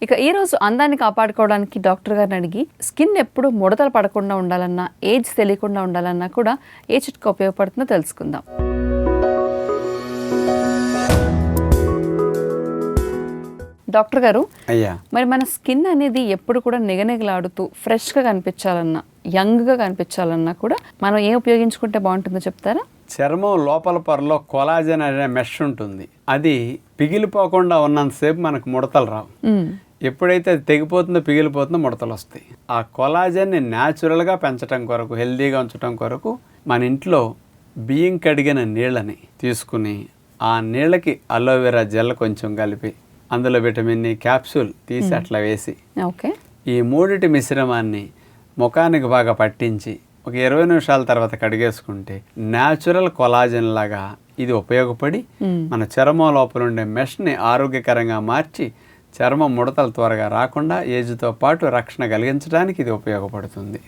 ఇక ఈరోజు అందాన్ని కాపాడుకోవడానికి డాక్టర్ గారిని అడిగి స్కిన్ ఎప్పుడు ముడతలు పడకుండా ఉండాలన్నా, ఏజ్ తెలియకుండా ఉండాలన్నా కూడా ఏ చిట్కా ఉపయోగపడుతుందో తెలుసుకుందాం. డాక్టర్ గారు, అయ్యా, మరి మన స్కిన్ అనేది ఎప్పుడు కూడా నిగనిగలాడుతూ ఫ్రెష్గా కనిపించాలన్నా, యంగ్గా కనిపించాలన్నా కూడా మనం ఏం ఉపయోగించుకుంటే బాగుంటుందో చెప్తారా? చర్మం లోపల పొరలో కొలాజన్ అనే మెష్ ఉంటుంది. అది పిగిలిపోకుండా ఉన్నంతసేపు మనకు ముడతలు రావు. ఎప్పుడైతే అది తెగిపోతుందో, పిగిలిపోతుందో ముడతలు వస్తాయి. ఆ కొలాజన్ని న్యాచురల్గా పెంచడం కొరకు, హెల్దీగా ఉంచడం కొరకు మన ఇంట్లో బియ్యం కడిగిన నీళ్ళని తీసుకుని ఆ నీళ్ళకి అలోవెరా జెల్ కొంచెం కలిపి అందులో విటమిన్ ఈ క్యాప్సూల్ తీసి అట్లా వేసి ఓకే, ఈ మూడిటి మిశ్రమాన్ని ముఖానికి బాగా పట్టించి ఒక 20 నిమిషాల తర్వాత కడిగేసుకుంటే న్యాచురల్ కొలాజన్ లాగా ఇది ఉపయోగపడి మన చర్మం లోపల ఉండే మెష్ని ఆరోగ్యకరంగా మార్చి చర్మం ముడతలు త్వరగా రాకుండా ఏజ్తో పాటు రక్షణ కలిగించడానికి ఇది ఉపయోగపడుతుంది.